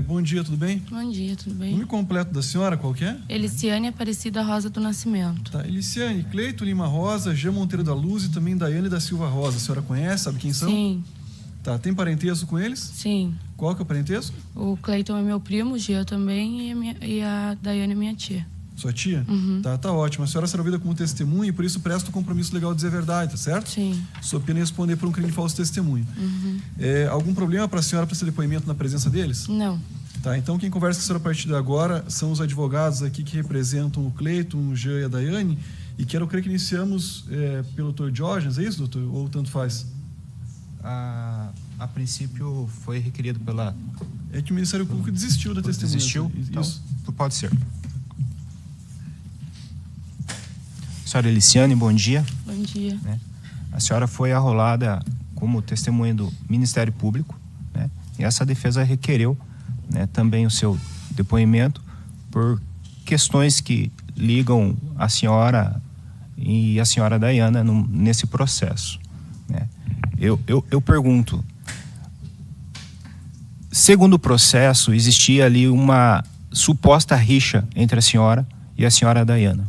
Bom dia, tudo bem? Bom dia, tudo O bem? nome completo da senhora qual que é? Eliciane Aparecida Rosa do Nascimento. Tá, Eliciane, Cleito Lima Rosa, Jean Monteiro da Luz e também Daiane da Silva Rosa. A senhora conhece, sabe quem são? Sim, Tá, tem parentesco com eles? sim. Qual que é o parentesco? O Cleiton é meu primo, o Gia também e a Daiane é minha tia. Sua tia? Uhum. Tá ótimo. A senhora será ouvida como testemunha e por isso presta o compromisso legal de dizer a verdade, tá certo? Sim. Sou pena responder por um crime de falso testemunho. Uhum. Algum problema para a senhora para esse depoimento na presença deles? Não. Tá, então quem conversa com a senhora a partir de agora são os advogados aqui que representam o Cleiton, o Jean e a Daiane, e quero crer que iniciamos pelo Dr. Diógenes, é isso, doutor? Ou tanto faz? A princípio foi requerido pela... É que o Ministério Público desistiu da testemunha. Desistiu? Então, Isso. pode ser. Senhora Eliciane, bom dia. Bom dia. A senhora foi arrolada como testemunha do Ministério Público, né? E essa defesa requereu, né, também o seu depoimento por questões que ligam a senhora e a senhora Daiana nesse processo, né? Eu pergunto, segundo o processo, existia ali uma suposta rixa entre a senhora e a senhora Daiana,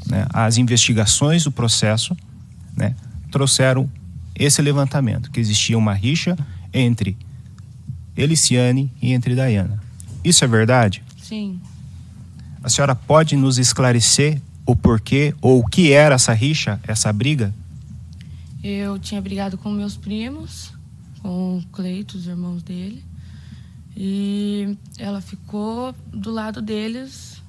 né? As investigações do processo, né, trouxeram esse levantamento, que existia uma rixa entre Eliciane e entre Daiana. Isso é verdade? Sim. A senhora pode nos esclarecer o porquê ou o que era essa rixa, essa briga? Eu tinha brigado com meus primos, com o Cleiton, os irmãos dele, e ela ficou do lado deles,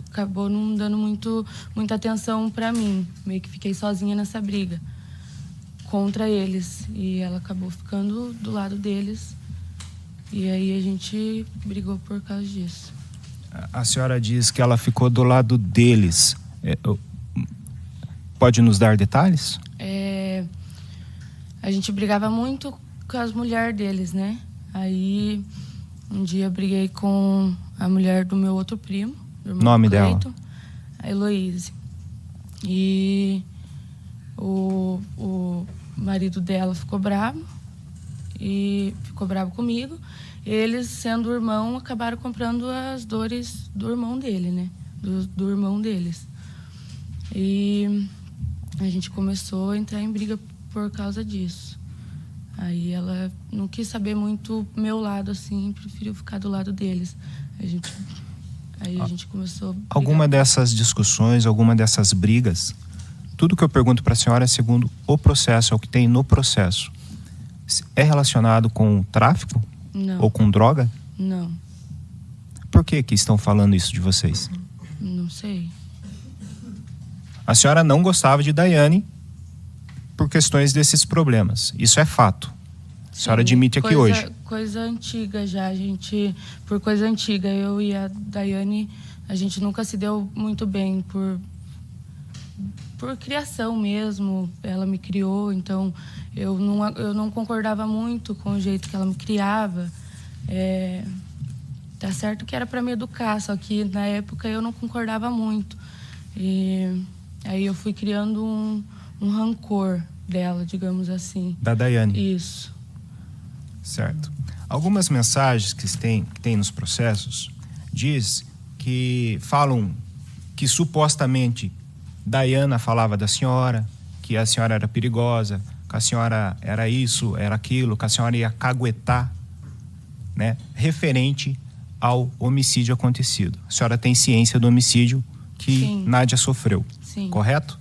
acabou não dando muita atenção para mim. Meio que fiquei sozinha nessa briga contra eles, e ela acabou ficando do lado deles, e aí a gente brigou por causa disso. A senhora diz que ela ficou do lado deles. Pode nos dar detalhes? A gente brigava muito com as mulheres deles, né? Aí um dia eu briguei com a mulher do meu outro primo, do irmão Nome do Cleiton, dela? a Heloíse. E o marido dela ficou bravo comigo. Eles, sendo irmão, acabaram comprando as dores do irmão dele, né? Do irmão deles. E a gente começou a entrar em briga por causa disso. Aí ela não quis saber muito meu lado, assim, preferiu ficar do lado deles. Aí a gente começou a brigar. Alguma dessas discussões, alguma dessas brigas, tudo que eu pergunto para a senhora é segundo o processo, é o que tem no processo. É relacionado com tráfico? Não. Ou com droga? Não. Por que estão falando isso de vocês? Não sei. A senhora não gostava de Daiane por questões desses problemas. Isso é fato. A senhora admite aqui hoje. Coisa antiga já, por coisa antiga, eu e a Daiane, a gente nunca se deu muito bem por criação mesmo. Ela me criou, então eu não concordava muito com o jeito que ela me criava. Tá certo que era para me educar, só que na época eu não concordava muito. E aí eu fui criando um rancor dela, digamos assim. Da Daiane? Isso. Certo. Algumas mensagens que tem nos processos falam que supostamente Daiana falava da senhora, que a senhora era perigosa, que a senhora era isso, era aquilo, que a senhora ia caguetar, né, referente ao homicídio acontecido. A senhora tem ciência do homicídio que Sim. Nádia sofreu, Sim. correto?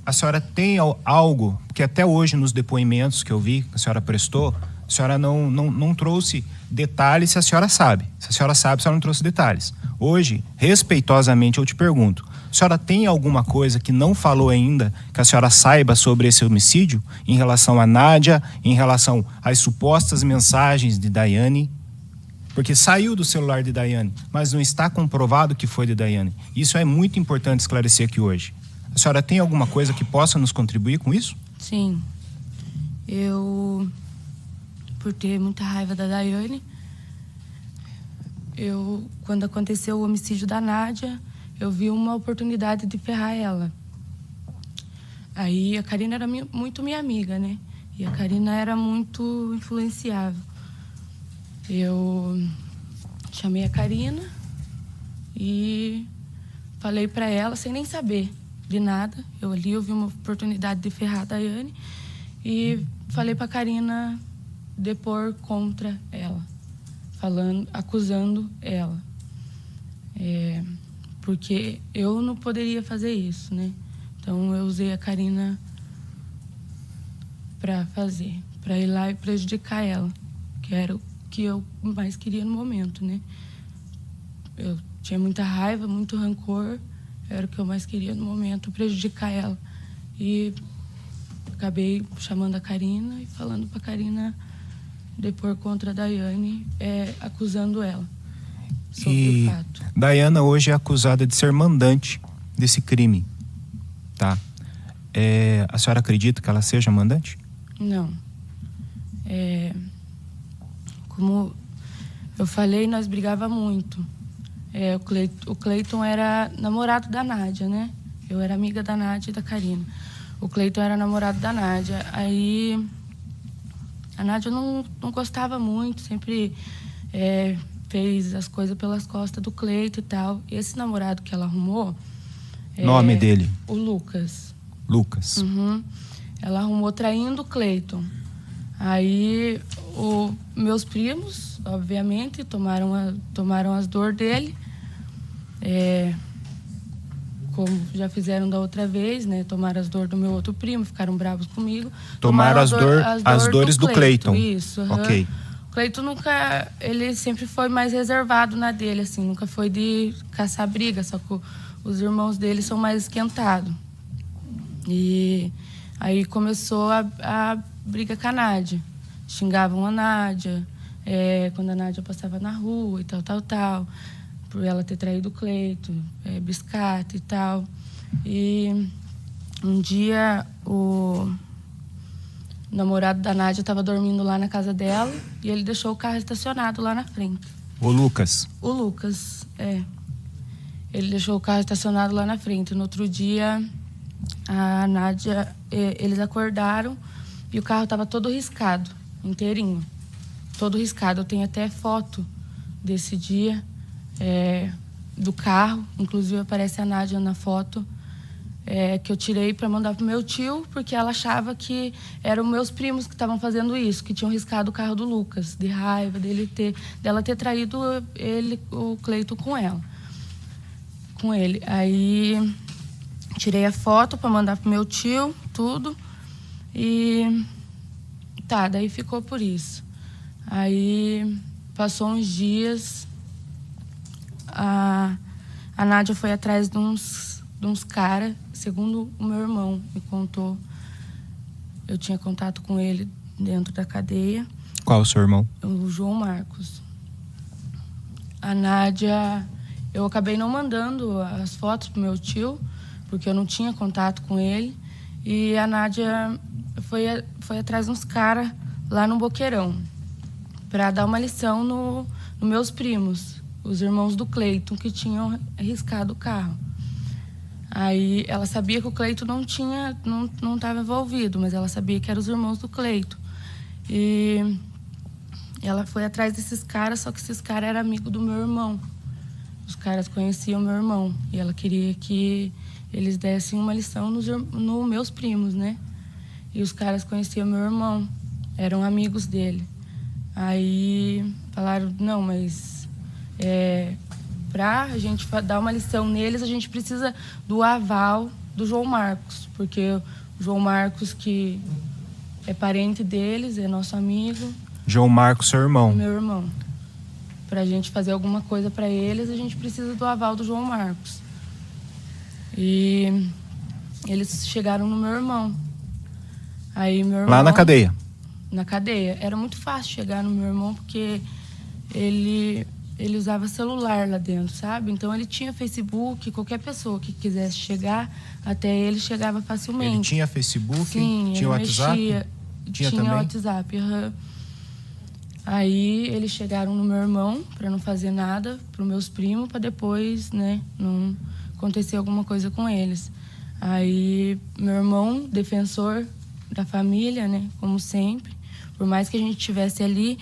A senhora tem algo, porque até hoje nos depoimentos que eu vi, que a senhora prestou, a senhora não trouxe detalhes se a senhora sabe. Se a senhora sabe, a senhora não trouxe detalhes. Hoje, respeitosamente, eu te pergunto, a senhora tem alguma coisa que não falou ainda, que a senhora saiba sobre esse homicídio, em relação a Nádia, em relação às supostas mensagens de Daiane? Porque saiu do celular de Daiane, mas não está comprovado que foi de Daiane. Isso é muito importante esclarecer aqui hoje. A senhora tem alguma coisa que possa nos contribuir com isso? Sim. Eu, por ter muita raiva da Daiane, quando aconteceu o homicídio da Nádia, eu vi uma oportunidade de ferrar ela. Aí a Karina era muito minha amiga, né? E a Karina era muito influenciável. eu chamei a Karina e falei para ela, sem nem saber de nada. Eu vi uma oportunidade de ferrar a Daiane e falei para a Karina depor contra ela, acusando ela. Porque eu não poderia fazer isso, né? Então eu usei a Karina para ir lá e prejudicar ela, que era o que eu mais queria no momento, né? Eu tinha muita raiva, muito rancor, era o que eu mais queria no momento, prejudicar ela. E acabei chamando a Karina e falando para a Karina depor contra a Daiane, acusando ela sobre o fato. Daiana hoje é acusada de ser mandante desse crime, tá? A senhora acredita que ela seja mandante? Não. Como eu falei, nós brigava muito. O Cleiton era namorado da Nádia, né? Eu era amiga da Nádia e da Karina. O Cleiton era namorado da Nádia. Aí a Nádia não gostava muito, sempre fez as coisas pelas costas do Cleiton e tal. Esse namorado que ela arrumou... Nome dele? O Lucas. Lucas. Uhum. Ela arrumou traindo o Cleiton. Aí meus primos, obviamente, tomaram as dores dele. Como já fizeram da outra vez, né? Tomaram as dores do meu outro primo, ficaram bravos comigo. Tomaram as dores do Cleiton. Isso. Uhum. Ok. O Cleiton ele sempre foi mais reservado na dele, assim, nunca foi de caçar briga, só que os irmãos dele são mais esquentados. E aí começou a briga com a Nádia. Xingavam a Nádia, quando a Nádia passava na rua e tal, por ela ter traído o Cleiton, biscate e tal. E um dia o namorado da Nádia estava dormindo lá na casa dela e ele deixou o carro estacionado lá na frente. O Lucas? O Lucas, Ele deixou o carro estacionado lá na frente. No outro dia, a Nádia, eles acordaram e o carro estava todo riscado, inteirinho. Todo riscado. Eu tenho até foto desse dia, do carro. Inclusive, aparece a Nádia na foto, que eu tirei para mandar pro meu tio, porque ela achava que eram meus primos que estavam fazendo isso, que tinham riscado o carro do Lucas, de raiva dela ter traído o Cleiton com ele. Aí tirei a foto para mandar pro meu tio, tudo. E daí ficou por isso. Aí passou uns dias, a Nádia foi atrás de uns caras, segundo o meu irmão me contou. Eu tinha contato com ele dentro da cadeia. Qual o seu irmão? O João Marcos. A Nádia, eu acabei não mandando as fotos pro meu tio, porque eu não tinha contato com ele. E a Nádia foi atrás de uns caras lá no Boqueirão, para dar uma lição nos meus primos, os irmãos do Cleiton, que tinham riscado o carro. Aí ela sabia que o Cleiton não estava envolvido, mas ela sabia que eram os irmãos do Cleiton. E ela foi atrás desses caras, só que esses caras eram amigos do meu irmão. Os caras conheciam meu irmão e ela queria que eles dessem uma lição nos meus primos, né? E os caras conheciam meu irmão, eram amigos dele. Aí falaram, não, mas pra gente dar uma lição neles, a gente precisa do aval do João Marcos, porque o João Marcos, que é parente deles, é nosso amigo. João Marcos, seu irmão. Meu irmão. Pra gente fazer alguma coisa pra eles, a gente precisa do aval do João Marcos. E eles chegaram no meu irmão. Aí meu irmão... Lá na cadeia? Na cadeia. Era muito fácil chegar no meu irmão, porque ele usava celular lá dentro, sabe? Então ele tinha Facebook, qualquer pessoa que quisesse chegar, até ele chegava facilmente. Ele tinha Facebook? Sim, tinha WhatsApp? Tinha também? WhatsApp, uhum. Aí eles chegaram no meu irmão para não fazer nada para os meus primos, para depois, né, não acontecer alguma coisa com eles. Aí meu irmão, defensor da família, né, como sempre, Por mais que a gente estivesse ali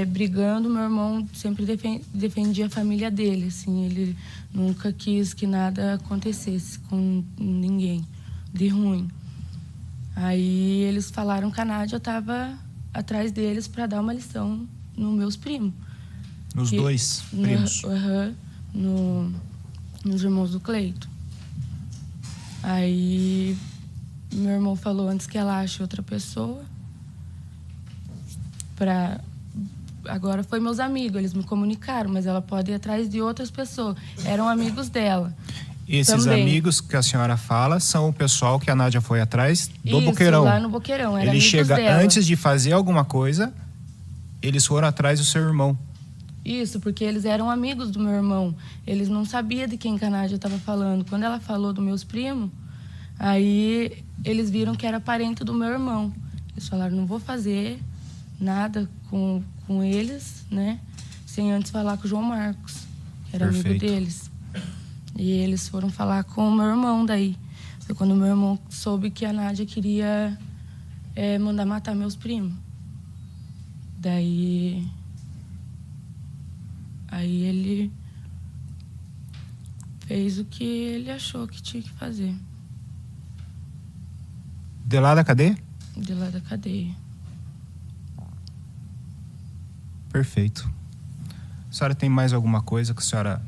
brigando, meu irmão sempre defendia a família dele, assim. Ele nunca quis que nada acontecesse com ninguém de ruim. Aí eles falaram que a Nádia estava atrás deles para dar uma lição nos meus primos. Nos dois primos? Nos irmãos do Cleito. Aí meu irmão falou antes que ela ache outra pessoa. Agora foi meus amigos, eles me comunicaram, mas ela pode ir atrás de outras pessoas. Eram amigos dela. Esses também. Amigos que a senhora fala são o pessoal que a Nádia foi atrás do Boqueirão. Lá no Boqueirão, era Ele amigos chega dela. antes de fazer alguma coisa, eles foram atrás do seu irmão. Isso, porque eles eram amigos do meu irmão. Eles não sabiam de quem que a Nádia estava falando. Quando ela falou dos meus primos, aí eles viram que era parente do meu irmão. Eles falaram, não vou fazer nada com eles, né? Sem antes falar com o João Marcos, que era amigo deles. E eles foram falar com o meu irmão daí. Foi quando o meu irmão soube que a Nádia queria mandar matar meus primos. Daí... Aí ele fez o que ele achou que tinha que fazer. De lá da cadeia? De lá da cadeia. Perfeito. A senhora tem mais alguma coisa que a senhora...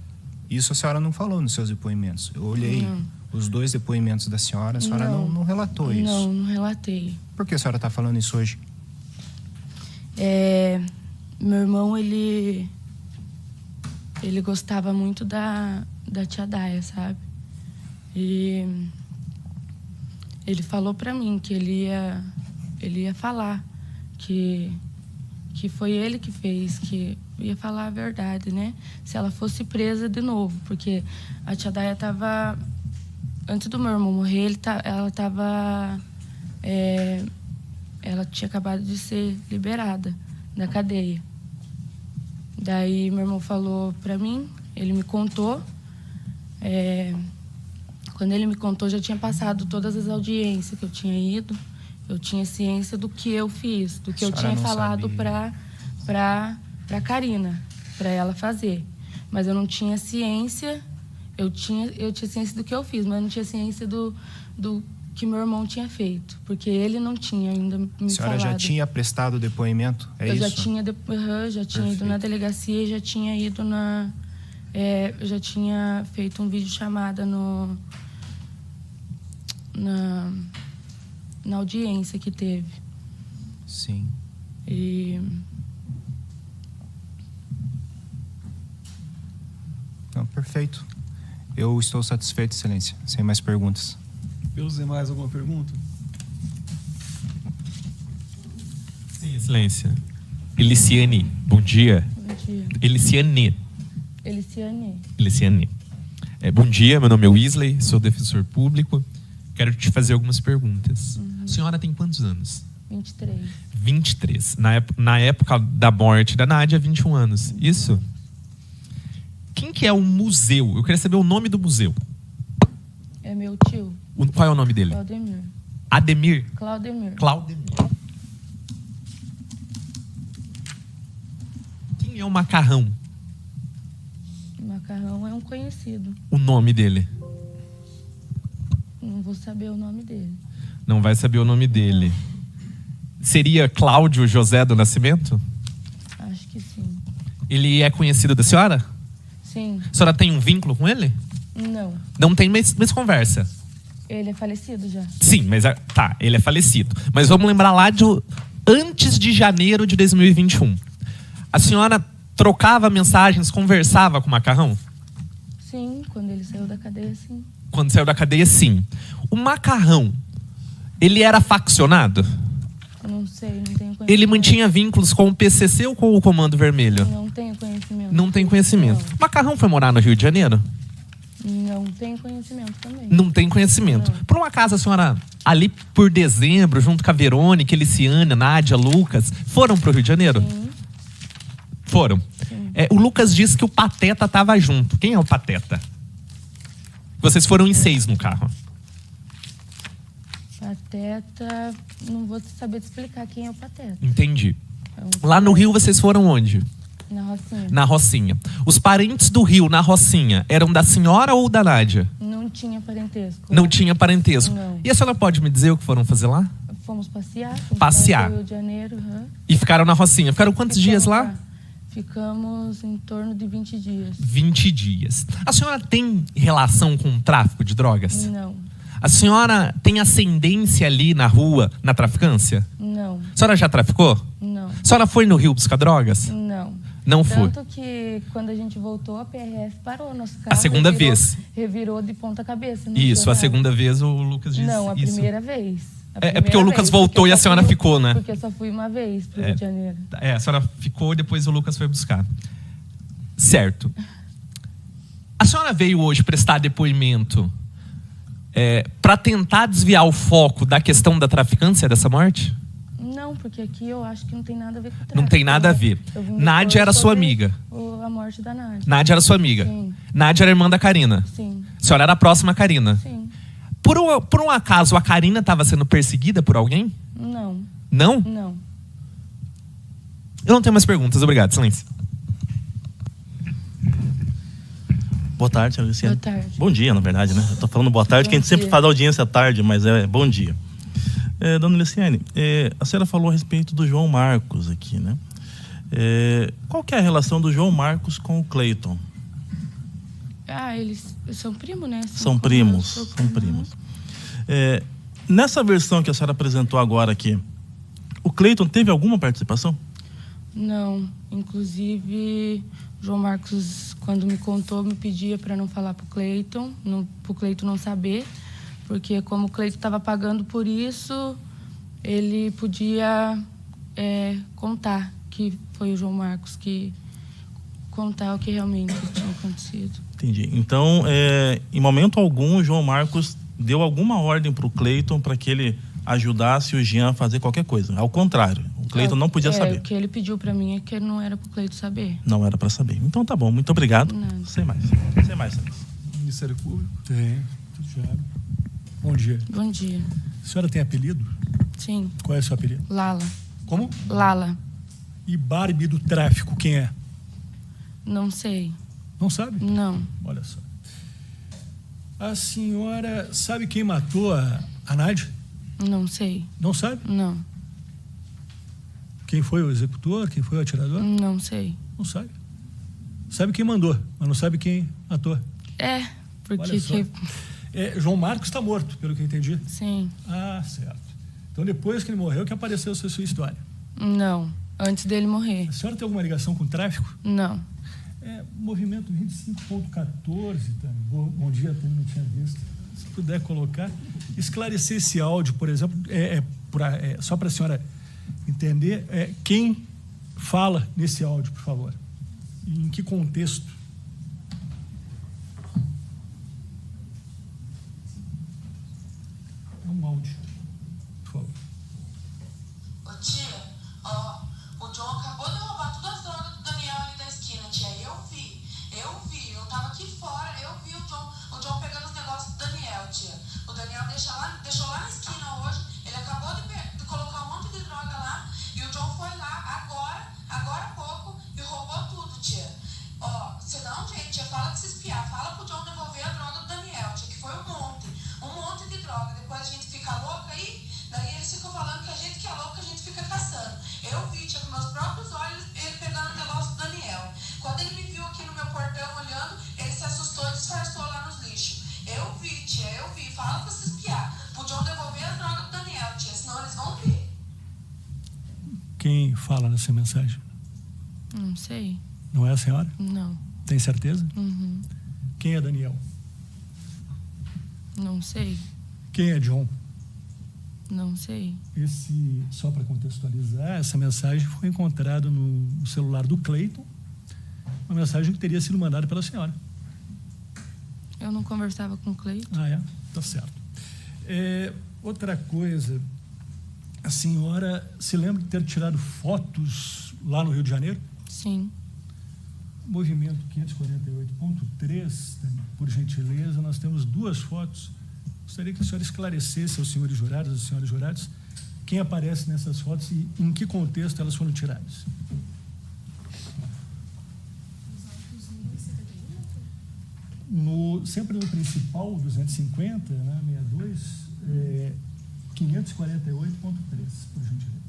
Isso a senhora não falou nos seus depoimentos. Eu olhei os 2 depoimentos da senhora, a senhora não relatou isso. Não relatei. Por que a senhora está falando isso hoje? Meu irmão, ele gostava muito da tia Daia, sabe? E ele falou pra mim que ele ia falar que foi ele que fez, que ia falar a verdade, né? Se ela fosse presa de novo, porque a tia Daia tava... Antes do meu irmão morrer, ela tinha acabado de ser liberada da cadeia. Daí meu irmão falou pra mim, ele me contou. Quando ele me contou, já tinha passado todas as audiências que eu tinha ido. Eu tinha ciência do que eu fiz, do que eu tinha falado pra Karina, pra ela fazer. Mas eu não tinha ciência, eu tinha ciência do que eu fiz, mas eu não tinha ciência do que meu irmão tinha feito, porque ele não tinha ainda me falado. A senhora já tinha prestado depoimento? Eu já tinha ido na delegacia, já tinha ido eu já tinha feito um vídeo chamada na audiência que teve. Sim. Não, perfeito. Eu estou satisfeito, Excelência. Sem mais perguntas. Pelos demais, alguma pergunta? Sim, Excelência. Eliciane, bom dia. Bom dia. Eliciane. Bom dia, meu nome é Wesley, sou defensor público. Quero te fazer algumas perguntas. A senhora tem quantos anos? 23. 23. Na época da morte da Nádia, 21 anos. Isso? Quem que é o museu? Eu queria saber o nome do museu. É meu tio. Qual é o nome dele? Claudemir. Ademir? Claudemir. Quem é o Macarrão? O Macarrão é um conhecido. O nome dele? Não vou saber o nome dele. Não vai saber o nome dele. Seria Cláudio José do Nascimento? Acho que sim. Ele é conhecido da senhora? Sim. A senhora tem um vínculo com ele? Não. Não tem mais conversa? Ele é falecido já. Sim, mas tá, ele é falecido. Mas vamos lembrar lá de antes de janeiro de 2021. A senhora trocava mensagens, conversava com o Macarrão? Sim, quando ele saiu da cadeia, sim. Quando saiu da cadeia, sim. O Macarrão, ele era faccionado? Eu não sei, não tenho conhecimento. Ele mantinha vínculos com o PCC ou com o Comando Vermelho? Não tenho conhecimento. Não tem conhecimento. Não. O Macarrão foi morar no Rio de Janeiro? Não tenho conhecimento também. Não tem conhecimento. Não. Por um acaso a senhora, ali por dezembro, junto com a Verônica, Eliciane, Nádia, Lucas, foram pro Rio de Janeiro? Sim. Foram. Sim. O Lucas disse que o Pateta estava junto. Quem é o Pateta? Vocês foram em 6 no carro. Pateta, não vou saber te explicar quem é o Pateta. Entendi. É um Lá no Rio, vocês foram onde? Na Rocinha. Na Rocinha. Os parentes do Rio, na Rocinha, eram da senhora ou da Nádia? Não tinha parentesco. Não tinha parentesco. Não. E a senhora pode me dizer o que foram fazer lá? Fomos passear. Fomos Passear. para o Rio de Janeiro. E ficaram na Rocinha. Ficaram quantos dias lá? Lá. Ficamos em torno de 20 dias. 20 dias. A senhora tem relação com o tráfico de drogas? Não. A senhora tem ascendência ali na rua, na traficância? Não. A senhora já traficou? Não. A senhora foi no Rio buscar drogas? Não. Não foi. Tanto que quando a gente voltou, a PRF parou nosso carro. A segunda vez. Revirou de ponta cabeça. não Isso, foi a nada. segunda vez o Lucas disse Não, a isso. primeira vez. É porque o Lucas voltou e a senhora ficou, né? Porque eu só fui uma vez pro Rio de Janeiro. A senhora ficou e depois o Lucas foi buscar. Certo. A senhora veio hoje prestar depoimento para tentar desviar o foco da questão da traficância dessa morte? Não, porque aqui eu acho que não tem nada a ver com o tráfico. Não tem nada a ver. Eu vim Nádia depois era sua sobre amiga. A morte da Nádia. Nádia era sua amiga. Sim. Nádia era irmã da Karina. Sim. A senhora era próxima à Karina. Sim. Por um acaso, a Karina estava sendo perseguida por alguém? Não. Não? Não. Eu não tenho mais perguntas. Obrigado, silêncio. Boa tarde, senhora Luciana. Boa tarde. Bom dia, na verdade, né? Eu tô falando boa tarde, Bom que a gente sempre dia. faz audiência à tarde, mas é bom dia. Dona Luciane, a senhora falou a respeito do João Marcos aqui, né? Qual que é a relação do João Marcos com o Cleiton? Ah, eles são primos, né? São primos. Nessa versão que a senhora apresentou agora aqui, o Cleiton teve alguma participação? Não. Inclusive, João Marcos, quando me contou, me pedia para não falar pro Cleiton não saber, porque como o Cleiton estava pagando por isso, ele podia contar que foi o João Marcos que contar o que realmente tinha acontecido. Entendi. Então, em momento algum, o João Marcos deu alguma ordem para o Cleiton para que ele ajudasse o Jean a fazer qualquer coisa. Ao contrário, o Cleiton não podia saber. O que ele pediu para mim é que não era pro Cleiton saber. Não era para saber. Então tá bom, muito obrigado. Nada. Sem mais. Ministério Público. Tem, tudo já. Bom dia. Bom dia. A senhora tem apelido? Sim. Qual é o seu apelido? Lala. Como? Lala. E Barbie do tráfico, quem é? Não sei. Não sabe? Não. Olha só. A senhora sabe quem matou a Nádia? Não sei. Não sabe? Não. Quem foi o executor? Quem foi o atirador? Não sei. Não sabe. Sabe quem mandou, mas não sabe quem matou. Porque Olha só. João Marcos está morto, pelo que eu entendi. Sim. Ah, certo. Então depois que ele morreu que apareceu essa sua história. Não. Antes dele morrer. A senhora tem alguma ligação com o tráfico? Não. Movimento 25.14 também. Bom dia, também não tinha visto. Se puder colocar, esclarecer esse áudio, por exemplo, só para a senhora entender quem fala nesse áudio, por favor. E em que contexto? É um áudio, por favor. Ô tia, ó, o John acabou de roubar todas as drogas do Daniel ali da esquina, tia. Eu vi, eu tava aqui fora, eu vi o John pegando os negócios do Daniel, tia. O Daniel deixou lá na esquina hoje, ele acabou de colocar um monte de droga lá, e o John foi lá agora há pouco, e roubou tudo, tia. Ó, você dá um jeito, tia, fala de se espiar, fala pro John devolver a droga do Daniel, tia, que foi um monte de droga. Depois a gente fica louca aí, daí eles ficam falando que a gente que é louca, a gente fica caçando. Eu vi, tia, com meus próprios olhos, ele pegando o negócio do Daniel. Quando ele me viu aqui no meu portão olhando, ele se assustou e disfarçou lá nos lixos. Eu vi, tia, fala pra se espiar. Pro John devolver as drogas do Daniel, tia, senão eles vão ver. Quem fala nessa mensagem? Não sei. Não é a senhora? Não. Tem certeza? Uhum. Quem é Daniel? Não sei. Quem é John? Não sei. Só para contextualizar, essa mensagem foi encontrada no celular do Cleiton, uma mensagem que teria sido mandada pela senhora. Eu não conversava com o Cleiton. Tá certo. Outra coisa, a senhora se lembra de ter tirado fotos lá no Rio de Janeiro? Sim. Movimento 548.3, por gentileza, nós temos 2 fotos Gostaria que a senhora esclarecesse aos senhores jurados, às senhoras juradas, quem aparece nessas fotos e em que contexto elas foram tiradas. Sempre no principal, 250, né, 62, 548.3, por gentileza.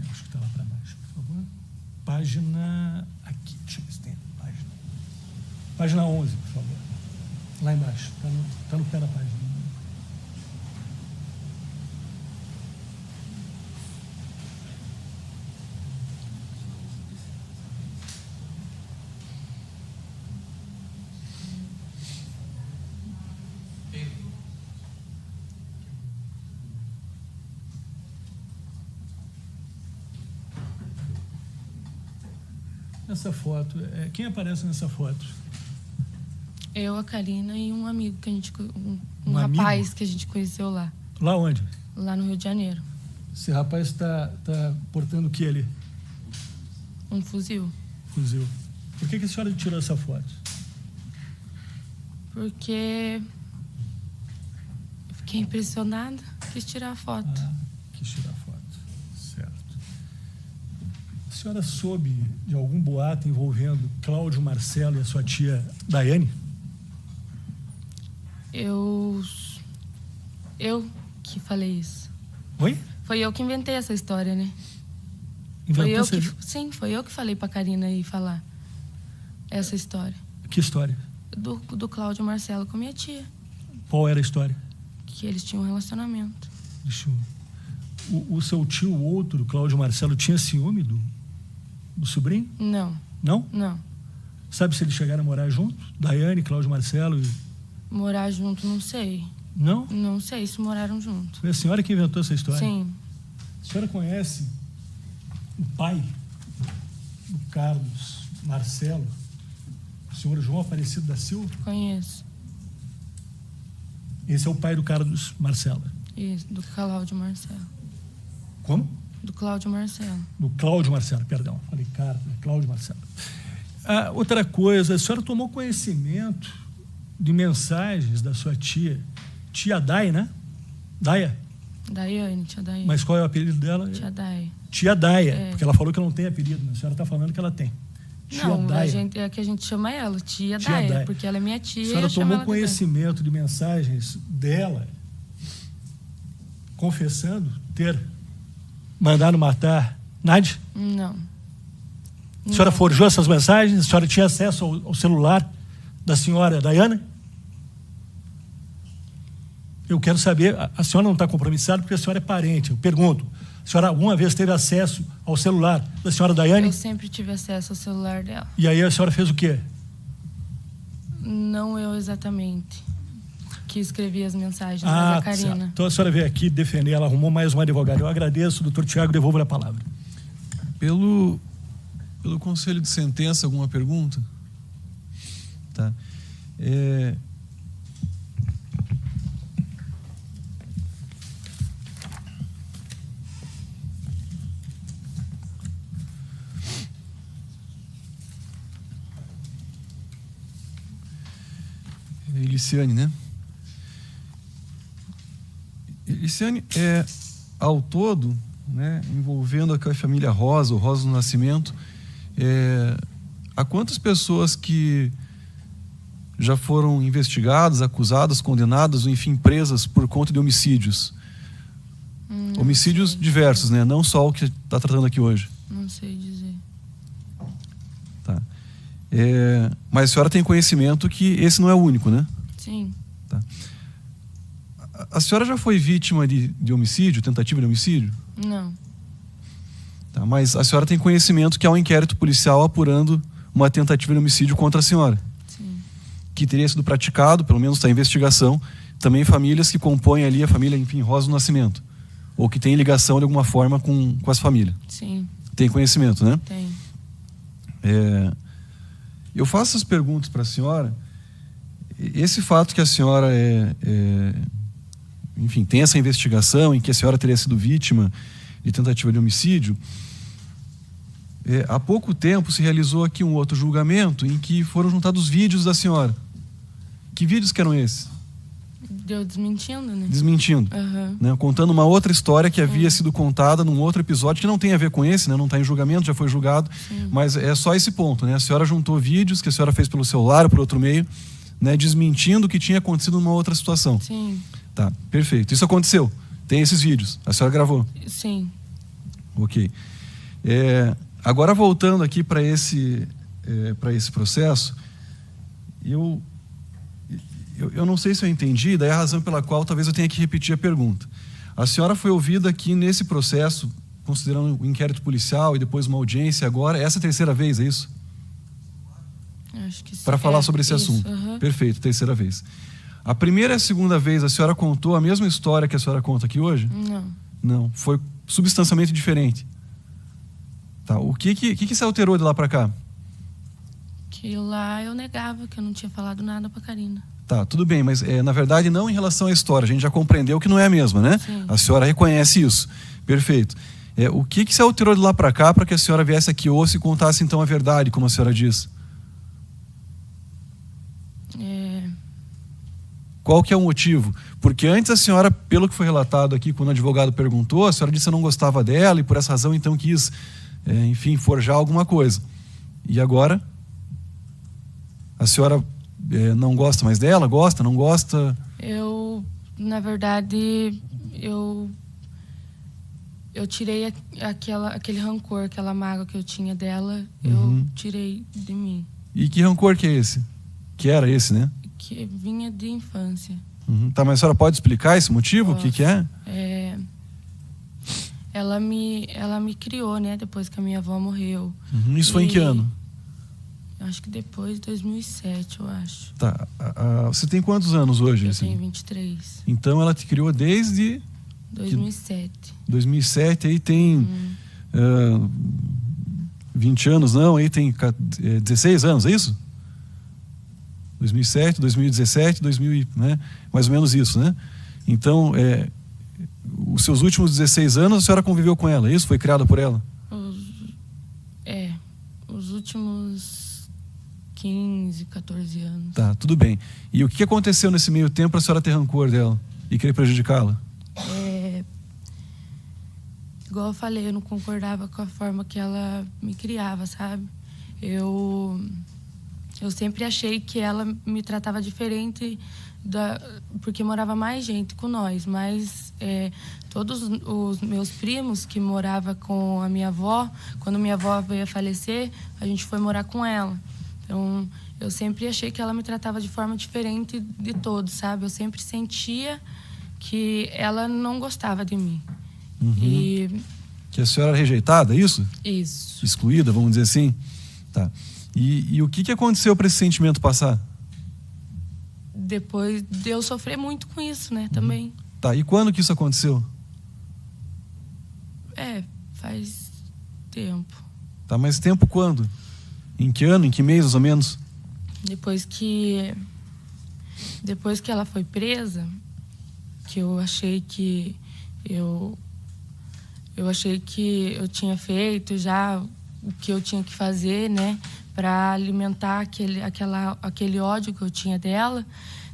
Acho que está lá para baixo, por favor. Página... Aqui, deixa eu ver se tem a página. Página 11, por favor. Lá embaixo, está no pé da página. Essa foto, quem aparece nessa foto? Eu, a Karina e um amigo que a gente... Um amigo? rapaz que a gente conheceu lá. Lá onde? Lá no Rio de Janeiro. Esse rapaz está portando o que ali? Um fuzil. Fuzil. Por que a senhora tirou essa foto? Porque eu fiquei impressionada. Quis tirar a foto. Quis tirar a foto. Certo. A senhora soube de algum boato envolvendo Cláudio Marcelo e a sua tia Daiane? Eu que falei isso. Oi? Foi eu que inventei essa história, né? Inventou Sim, foi eu que falei pra Karina ir falar essa história. Que história? Do Cláudio Marcelo com minha tia. Qual era a história? Que eles tinham um relacionamento. O seu tio, o outro, Cláudio Marcelo, tinha ciúme do sobrinho? Não. Não? Não. Sabe se eles chegaram a morar junto? Daiane, Cláudio Marcelo e... Morar junto, não sei. Não? Não sei se moraram junto. Foi a senhora que inventou essa história? Sim. A senhora conhece o pai do Carlos Marcelo, o senhor João Aparecido da Silva? Conheço. Esse é o pai do Carlos Marcelo. Isso, do Cláudio Marcelo. Como? Do Cláudio Marcelo. Do Cláudio Marcelo, perdão. Falei Carlos, Cláudio Marcelo. Outra coisa, a senhora tomou conhecimento de mensagens da sua tia Dai, né? Daia? Daiane, tia Daiane. Mas qual é o apelido dela? Tia Daia. Tia Daia, É. porque ela falou que não tem apelido, mas a senhora está falando que ela tem. Tia Não, Daia. é que a gente chama ela, tia Tia Daia, Daia. porque ela é minha tia. A e senhora eu chamo tomou ela de Daia. conhecimento de mensagens dela confessando ter mandado matar Nádia? Não. A senhora forjou essas mensagens? A senhora tinha acesso ao celular da senhora Daiane? Eu quero saber, a senhora não está compromissada porque a senhora é parente. Eu pergunto, a senhora alguma vez teve acesso ao celular da senhora Daiane? Eu sempre tive acesso ao celular dela. E aí a senhora fez o quê? Não eu exatamente que escrevi as mensagens, mas a Karina. Certo. Então a senhora veio aqui defender, ela arrumou mais um advogado. Eu agradeço, doutor Tiago, devolvo a palavra. Pelo conselho de sentença, alguma pergunta? Tá. Eliciane, né? Eliciane, ao todo, né, envolvendo a família Rosa, o Rosa do Nascimento, há quantas pessoas que já foram investigadas, acusadas, condenadas ou, enfim, presas por conta de homicídios? Homicídios diversos, né? Não só o que está tratando aqui hoje. Não sei dizer. Tá. Mas a senhora tem conhecimento que esse não é o único, né? Sim. Tá. A senhora já foi vítima de homicídio, tentativa de homicídio? Não. Tá, mas a senhora tem conhecimento que há um inquérito policial apurando uma tentativa de homicídio contra a senhora? Sim. Que teria sido praticado, pelo menos está em investigação, também famílias que compõem ali a família, enfim, Rosa do Nascimento. Ou que tem ligação de alguma forma com essa família. Sim. Tem conhecimento, né? Tem. Eu faço essas perguntas para a senhora esse fato que a senhora enfim, tem essa investigação em que a senhora teria sido vítima de tentativa de homicídio, há pouco tempo se realizou aqui um outro julgamento em que foram juntados vídeos da senhora. Que vídeos que eram esses? Deu desmentindo, né? Desmentindo. Aham. Né? Contando uma outra história que havia sido contada num outro episódio que não tem a ver com esse, né? Não está em julgamento, já foi julgado, mas é só esse ponto, né? A senhora juntou vídeos que a senhora fez pelo celular ou por outro meio, né? Desmentindo o que tinha acontecido numa outra situação. Sim, Tá, perfeito. Isso aconteceu. Tem esses vídeos. A senhora gravou. sim. Ok. Agora voltando aqui para esse processo, eu não sei se eu entendi, daí a razão pela qual talvez eu tenha que repetir a pergunta. A senhora foi ouvida aqui nesse processo, considerando o inquérito policial e depois uma audiência agora, essa é a terceira vez, é isso? Acho que sim. Para falar sobre esse isso, assunto. aham. Perfeito, terceira vez. A primeira e a segunda vez a senhora contou a mesma história que a senhora conta aqui hoje? Não. Não, foi substancialmente diferente. Tá, o que se alterou de lá para cá? Que lá eu negava que eu não tinha falado nada pra Karina. Tá, tudo bem, mas na verdade não em relação à história. A gente já compreendeu que não é a mesma, né? Sim. A senhora reconhece isso. Perfeito. O que se alterou de lá para cá para que a senhora viesse aqui hoje e contasse então a verdade, como a senhora diz? Qual que é o motivo? Porque antes a senhora, pelo que foi relatado aqui, quando o advogado perguntou, a senhora disse que não gostava dela e por essa razão então quis, enfim, forjar alguma coisa. E agora? A senhora não gosta mais dela? Gosta? Não gosta? Na verdade, eu tirei aquele rancor, aquela mágoa que eu tinha dela, eu tirei de mim. E que rancor que é esse? Que era esse, né? Que vinha de infância. Tá, mas a senhora pode explicar esse motivo? O que é? Ela me criou, né? Depois que a minha avó morreu. Isso foi em que ano? Acho que depois de 2007, eu acho. Tá. Você tem quantos anos hoje? Eu assim? tenho 23. Então ela te criou desde 2007. 2007, aí tem 20 anos, não? Aí tem 16 anos, é isso? 2007, 2017, 2000, né? Mais ou menos isso, né? Então, os seus últimos 16 anos a senhora conviveu com ela, é isso? Foi criada por ela? Os últimos 15, 14 anos. Tá, tudo bem. E o que aconteceu nesse meio tempo para a senhora ter rancor dela e querer prejudicá-la? Igual eu falei, eu não concordava com a forma que ela me criava, sabe? Eu sempre achei que ela me tratava diferente porque morava mais gente com nós, mas todos os meus primos que moravam com a minha avó, quando minha avó veio a falecer, a gente foi morar com ela. Então, eu sempre achei que ela me tratava de forma diferente de todos, sabe? Eu sempre sentia que ela não gostava de mim. Que a senhora era rejeitada, é isso? Isso. Excluída, vamos dizer assim? Tá. E o que aconteceu para esse sentimento passar? Depois de eu sofrer muito com isso, né, também. Tá, e quando que isso aconteceu? Faz tempo. Tá, mas tempo quando? Em que ano, em que mês, mais ou menos? Depois que ela foi presa, que eu achei que eu achei que eu tinha feito já o que eu tinha que fazer, né, para alimentar aquele ódio que eu tinha dela.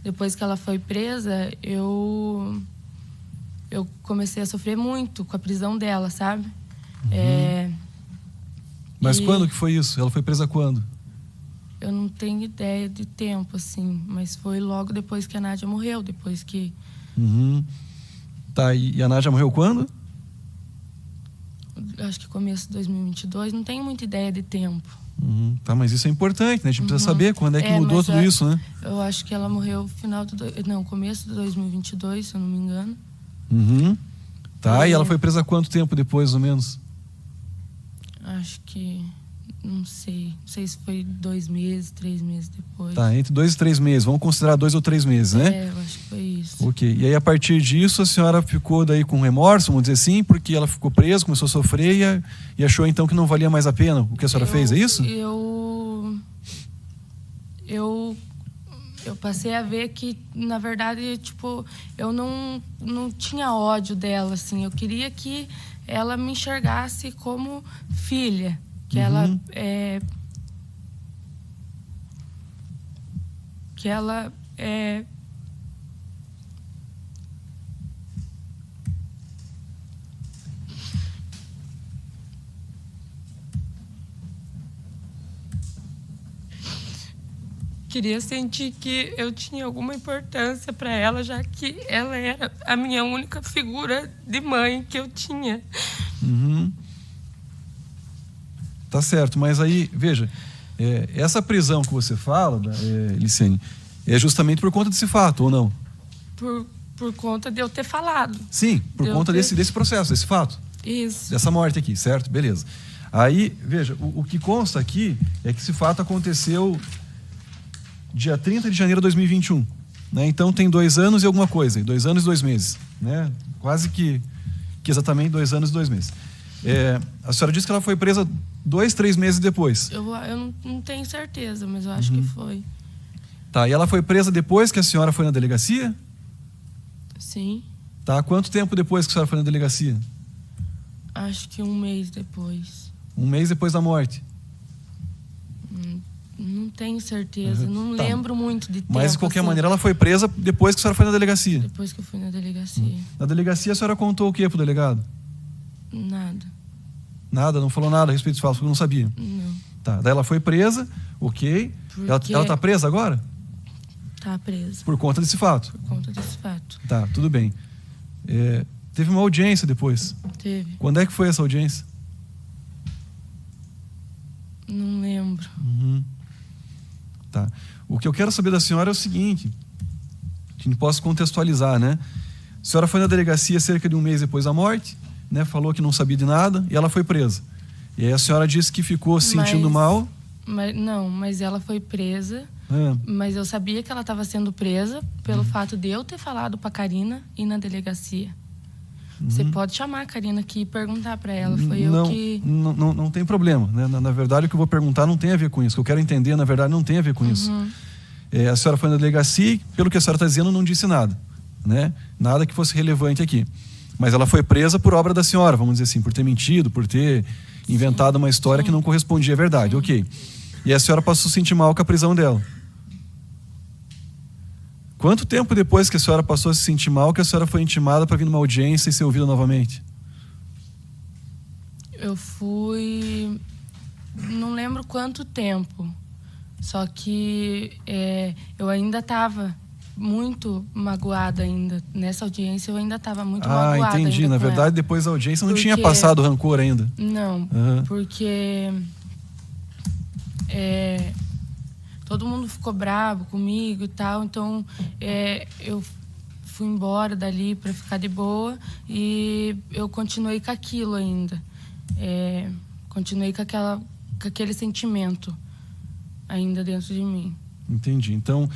Depois que ela foi presa, eu comecei a sofrer muito com a prisão dela, sabe? Mas quando que foi isso? Ela foi presa quando? Eu não tenho ideia de tempo, assim, mas foi logo depois que a Nádia morreu, depois que... Tá, e a Nádia morreu quando? Acho que começo de 2022, não tenho muita ideia de tempo. Tá, mas isso é importante, né? A gente precisa saber quando é que mudou tudo isso, né? Eu acho que ela morreu começo de 2022, se eu não me engano. Tá, e ela foi presa quanto tempo depois, mais ou menos? Acho que... Não sei se foi 2 meses, 3 meses depois. Tá, entre 2 e 3 meses. Vamos considerar 2 ou 3 meses, né? Eu acho que foi isso. Ok. E aí, a partir disso, a senhora ficou daí com remorso, vamos dizer assim, porque ela ficou presa, começou a sofrer e achou então que não valia mais a pena o que a senhora fez, é isso? eu passei a ver que, na verdade, tipo, eu não tinha ódio dela, assim. Eu queria que ela me enxergasse como filha. Que ela queria sentir que eu tinha alguma importância para ela, já que ela era a minha única figura de mãe que eu tinha. Tá certo, mas aí, veja, essa prisão que você fala, Liciane, é justamente por conta desse fato, ou não? Por conta de eu ter falado. Sim, por conta desse processo, desse fato. Isso. Dessa morte aqui, certo? Beleza. Aí, veja, o que consta aqui é que esse fato aconteceu dia 30 de janeiro de 2021. Né? Então tem 2 anos e alguma coisa, 2 anos e 2 meses. Né? Quase que exatamente 2 anos e 2 meses. A senhora disse que ela foi presa 2, 3 meses depois. Eu não tenho certeza, mas eu acho que foi. Tá, e ela foi presa depois que a senhora foi na delegacia? Sim. Tá, quanto tempo depois que a senhora foi na delegacia? Acho que 1 mês depois. 1 mês depois da morte. Não tenho certeza, não lembro muito de tempo. Mas, de qualquer assim, maneira, ela foi presa depois que a senhora foi na delegacia. Depois que eu fui na delegacia. Na delegacia, a senhora contou o que pro delegado? Nada. Nada, não falou nada a respeito disso, porque não sabia. Não. Tá, daí ela foi presa, ok. Porque Ela tá presa agora? tá presa Por conta desse fato. por conta desse fato. Tá, tudo bem. Teve uma audiência depois. Teve. Quando é que foi essa audiência? Não lembro. Tá. O que eu quero saber da senhora é o seguinte, que a gente possa contextualizar, né? A senhora foi na delegacia cerca de 1 mês depois da morte, né? Falou que não sabia de nada e ela foi presa. E aí a senhora disse que ficou se sentindo mal. Mas ela foi presa. Mas eu sabia que ela estava sendo presa pelo fato de eu ter falado para a Karina ir na delegacia. Você pode chamar a Karina aqui e perguntar para ela. Não tem problema. Né? Na verdade, o que eu vou perguntar não tem a ver com isso. O que eu quero entender, na verdade, não tem a ver com isso. A senhora foi na delegacia e, pelo que a senhora está dizendo, não disse nada. Né? Nada que fosse relevante aqui. Mas ela foi presa por obra da senhora, vamos dizer assim, por ter mentido, por ter inventado uma história que não correspondia à verdade. Ok. E a senhora passou a se sentir mal com a prisão dela. Quanto tempo depois que a senhora passou a se sentir mal que a senhora foi intimada para vir numa audiência e ser ouvida novamente? Eu fui... Não lembro quanto tempo. Só que eu ainda estava muito magoada ainda. Nessa audiência eu ainda estava muito magoada. Entendi. Na verdade, depois da audiência não tinha passado o rancor ainda. Não, porque... todo mundo ficou bravo comigo e tal, então eu fui embora dali para ficar de boa e eu continuei com aquilo ainda. Continuei com aquele sentimento ainda dentro de mim. Entendi. Então,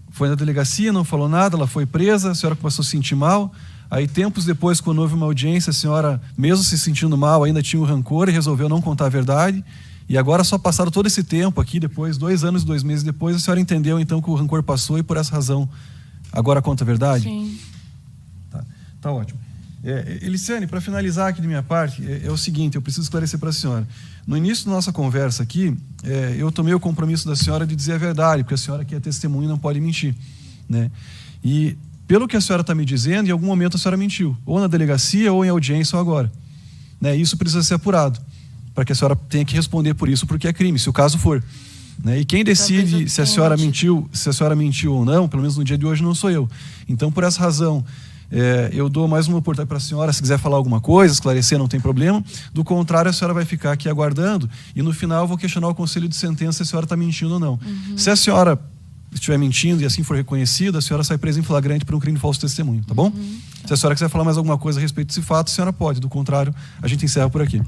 foi na delegacia, não falou nada, ela foi presa, a senhora passou a se sentir mal. Aí, tempos depois, quando houve uma audiência, a senhora, mesmo se sentindo mal, ainda tinha o rancor e resolveu não contar a verdade. E agora, só passaram todo esse tempo aqui, depois, 2 anos e 2 meses depois, a senhora entendeu então que o rancor passou e por essa razão agora conta a verdade? Sim. Tá ótimo. Eliciane, para finalizar aqui de minha parte, é o seguinte, eu preciso esclarecer para a senhora. No início da nossa conversa aqui, eu tomei o compromisso da senhora de dizer a verdade, porque a senhora que é testemunha e não pode mentir. Né? E pelo que a senhora está me dizendo, em algum momento a senhora mentiu, ou na delegacia, ou em audiência, ou agora. Né? Isso precisa ser apurado, para que a senhora tenha que responder por isso, porque é crime, se o caso for. Né? E quem decide se a senhora mentiu ou não, pelo menos no dia de hoje, não sou eu. Então, por essa razão, eu dou mais uma oportunidade para a senhora, se quiser falar alguma coisa, esclarecer, não tem problema. Do contrário, a senhora vai ficar aqui aguardando e no final eu vou questionar o conselho de sentença se a senhora está mentindo ou não. Se a senhora estiver mentindo e assim for reconhecida, a senhora sai presa em flagrante por um crime de falso testemunho, tá bom? Se a senhora quiser falar mais alguma coisa a respeito desse fato, a senhora pode. Do contrário, a gente encerra por aqui.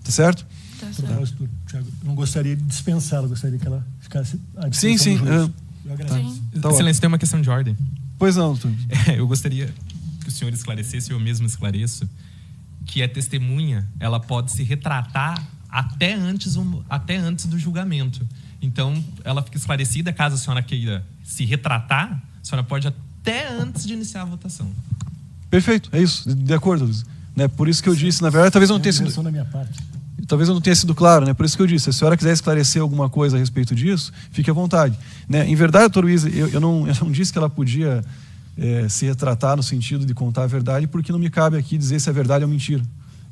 Tá certo? Tá Doutor certo. Tiago, eu não gostaria de dispensá-la, gostaria que ela ficasse à Sim. disposição do juiz. Eu agradeço. Tá Excelência, tem uma questão de ordem. Pois não, doutor. Eu gostaria que o senhor esclarecesse, eu mesmo esclareço, que a testemunha ela pode se retratar até antes do julgamento. Então, ela fica esclarecida. Caso a senhora queira se retratar, a senhora pode até antes de iniciar a votação. Perfeito, é isso, de acordo, Luiz. Né? Por isso que eu disse, na verdade, talvez eu não tenha sido... da minha parte. Talvez eu não tenha sido claro, né? Por isso que eu disse, se a senhora quiser esclarecer alguma coisa a respeito disso, fique à vontade. Né? Em verdade, doutor Luiz, eu não disse que ela podia se retratar no sentido de contar a verdade, porque não me cabe aqui dizer se é verdade ou mentira.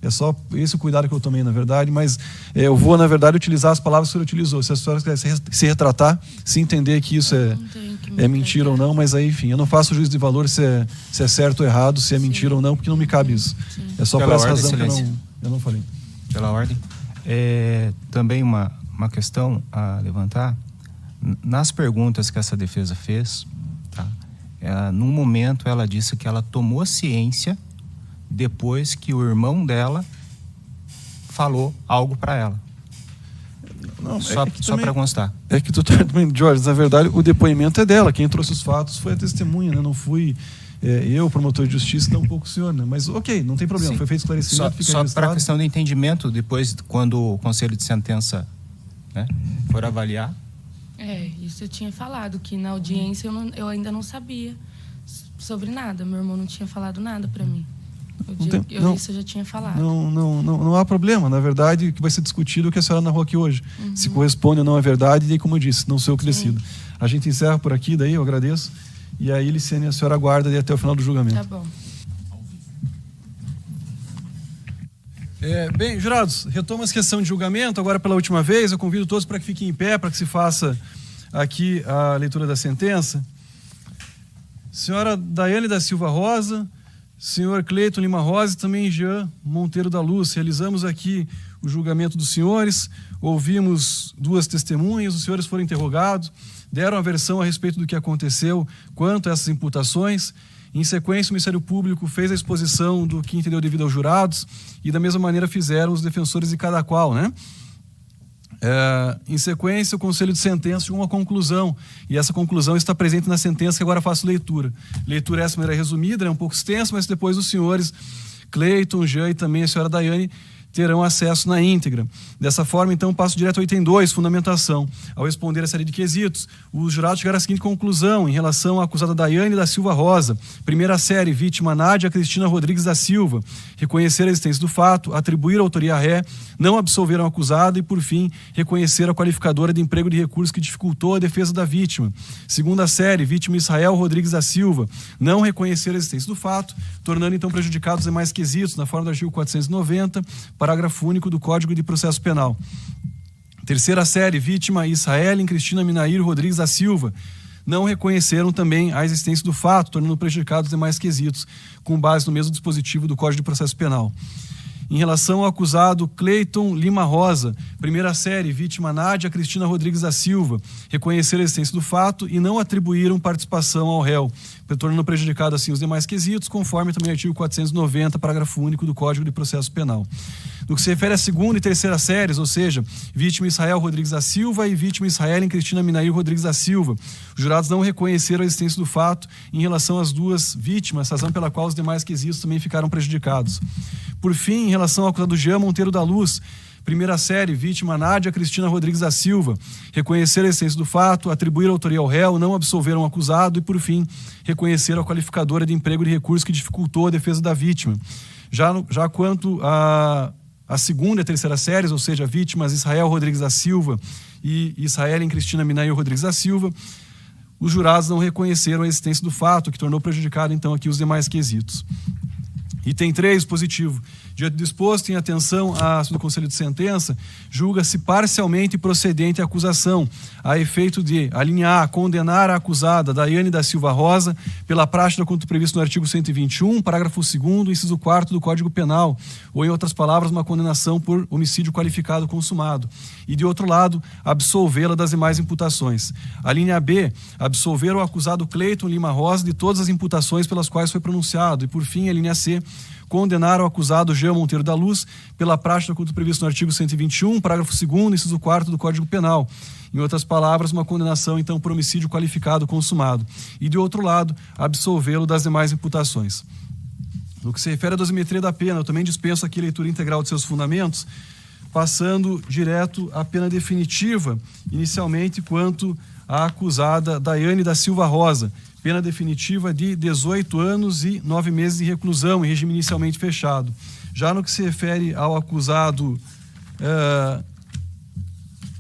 É só esse o cuidado que eu tomei, na verdade, mas eu vou, na verdade, utilizar as palavras que o senhor utilizou. Se a senhora quiser se retratar, se entender que isso é mentira ou não, mas aí, enfim, eu não faço juízo de valor se é certo ou errado, se é mentira ou não, porque não me cabe isso. Sim. É só por essa razão que eu não falei. Pela ordem. Também uma questão a levantar. Nas perguntas que essa defesa fez, tá? Num momento ela disse que ela tomou ciência depois que o irmão dela falou algo para ela. Não, só para constar. É que tu também, Jorge, na verdade, o depoimento é dela. Quem trouxe os fatos foi a testemunha, né? Não fui eu, promotor de justiça, tampouco o senhor, né? Mas ok, não tem problema. Sim. Foi feito esclarecimento. Só para a questão do entendimento, depois, quando o conselho de sentença, né, for avaliar. Isso eu tinha falado, que na audiência eu ainda não sabia sobre nada. Meu irmão não tinha falado nada para mim. Isso eu já tinha falado. Não há problema. Na verdade, o que vai ser discutido é o que a senhora narrou aqui hoje. Uhum. Se corresponde ou não à verdade, e aí, como eu disse, não sou eu que decido. A gente encerra por aqui, daí eu agradeço. E aí, Liciane, a senhora aguarda até o final do julgamento. Tá bom. Bem, jurados, retoma a questão de julgamento. Agora, pela última vez, eu convido todos para que fiquem em pé, para que se faça aqui a leitura da sentença. Senhora Daiane da Silva Rosa, senhor Cleiton Lima Rosa e também Jean Monteiro da Luz. Realizamos aqui o julgamento dos senhores, ouvimos duas testemunhas, os senhores foram interrogados, deram a versão a respeito do que aconteceu quanto a essas imputações. Em sequência, o Ministério Público fez a exposição do que entendeu devido aos jurados e da mesma maneira fizeram os defensores de cada qual, né? Em sequência, o Conselho de Sentença chegou a uma conclusão, e essa conclusão está presente na sentença que agora faço leitura. Leitura essa maneira resumida, é um pouco extensa, mas depois os senhores Cleiton, Jean e também a senhora Daiane terão acesso na íntegra. Dessa forma, então, passo direto ao item 2, fundamentação. Ao responder a série de quesitos, os jurados chegaram à seguinte conclusão em relação à acusada Daiane da Silva Rosa. Primeira série, vítima Nádia Cristina Rodrigues da Silva. Reconhecer a existência do fato, atribuir a autoria à ré, não absolveram o acusado e, por fim, reconhecer a qualificadora de emprego de recursos que dificultou a defesa da vítima. Segunda série, vítima Israel Rodrigues da Silva. Não reconhecer a existência do fato, tornando, então, prejudicados os demais quesitos, na forma do artigo 490, parágrafo único do Código de Processo Penal. Terceira série, vítima Israel Cristina Minair Rodrigues da Silva. Não reconheceram também a existência do fato, tornando prejudicados os demais quesitos, com base no mesmo dispositivo do Código de Processo Penal. Em relação ao acusado Cleiton Lima Rosa, primeira série, vítima Nádia Cristina Rodrigues da Silva, reconheceram a existência do fato e não atribuíram participação ao réu, tornando prejudicado assim os demais quesitos, conforme também o artigo 490, parágrafo único do Código de Processo Penal. No que se refere à segunda e terceira séries, ou seja, vítima Israel Rodrigues da Silva e vítima Israel Cristina Minair Rodrigues da Silva, os jurados não reconheceram a existência do fato em relação às duas vítimas, razão pela qual os demais quesitos também ficaram prejudicados. Por fim, em relação ao acusado Jean Monteiro da Luz, primeira série, vítima Nádia Cristina Rodrigues da Silva, reconheceram a existência do fato, atribuíram a autoria ao réu, não absolveram o acusado e, por fim, reconheceram a qualificadora de emprego de recursos que dificultou a defesa da vítima. Já quanto a segunda e terceira séries, ou seja, vítimas Israel Rodrigues da Silva e Israel Cristina Minair Rodrigues da Silva, os jurados não reconheceram a existência do fato, que tornou prejudicado, então, aqui os demais quesitos. Item 3, positivo. Diante do disposto, em atenção do Conselho de Sentença, julga-se parcialmente procedente a acusação, a efeito de, a linha A, condenar a acusada Daiane da Silva Rosa pela prática quanto previsto no artigo 121, parágrafo 2º, inciso 4º do Código Penal, ou, em outras palavras, uma condenação por homicídio qualificado consumado. E, de outro lado, absolvê-la das demais imputações. A linha B, absolver o acusado Cleiton Lima Rosa de todas as imputações pelas quais foi pronunciado. E, por fim, a linha C, condenar o acusado Jean Monteiro da Luz pela prática quanto previsto no artigo 121, parágrafo 2º, inciso 4º do Código Penal. Em outras palavras, uma condenação, então, por homicídio qualificado consumado. E, de outro lado, absolvê-lo das demais imputações. No que se refere à dosimetria da pena, eu também dispenso aqui a leitura integral de seus fundamentos, passando direto à pena definitiva, inicialmente quanto à acusada Daiane da Silva Rosa, pena definitiva de 18 anos e 9 meses de reclusão, em regime inicialmente fechado. Já no que se refere ao acusado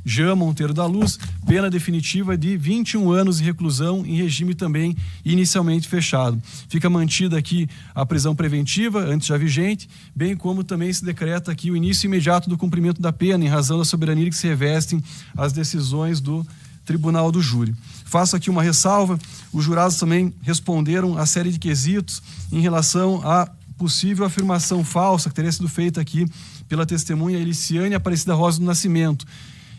Jean Monteiro da Luz, pena definitiva de 21 anos de reclusão em regime também inicialmente fechado. Fica mantida aqui a prisão preventiva, antes já vigente, bem como também se decreta aqui o início imediato do cumprimento da pena, em razão da soberania que se revestem as decisões do Tribunal do Júri. Faço aqui uma ressalva: os jurados também responderam a série de quesitos em relação à possível afirmação falsa que teria sido feita aqui pela testemunha Eliciane Aparecida Rosa do Nascimento.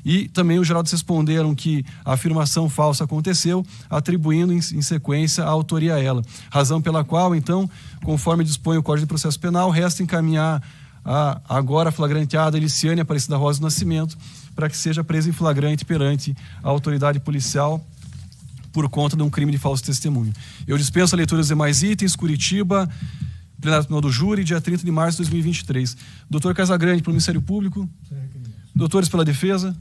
E também os jurados responderam que a afirmação falsa aconteceu, atribuindo em sequência a autoria a ela. Razão pela qual, então, conforme dispõe o Código de Processo Penal, resta encaminhar a agora flagranteada Eliciane Aparecida Rosa do Nascimento para que seja presa em flagrante perante a autoridade policial por conta de um crime de falso testemunho. Eu dispenso a leitura dos demais itens. Curitiba, plenário tribunal do júri, dia 30 de março de 2023. Doutor Casagrande, pelo Ministério Público. Doutores pela defesa.